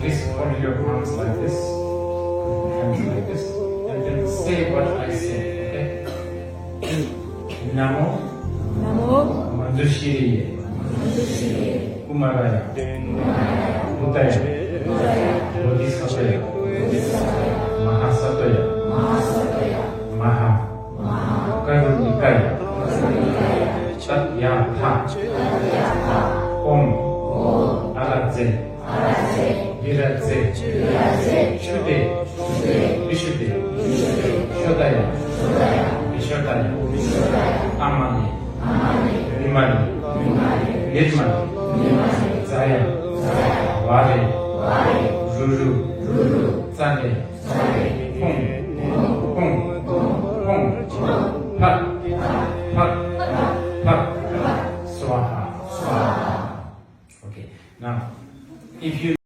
Please hold your hands like this. Hands like this. And then say what I say. Okay? Namo Namo Madhushiriye Madhushiriye Kumaraya Buddhaya Bodhisattvaya Mahasattvaya Maha Karunikaya Tatyatha Om Aradze Viradze Shuddhe Vishuddhe Shodaya Vishodaya Amani Nimani Nirmani Zaya Vare Ruru Zane Hum Pat Swaha. Okay, now if you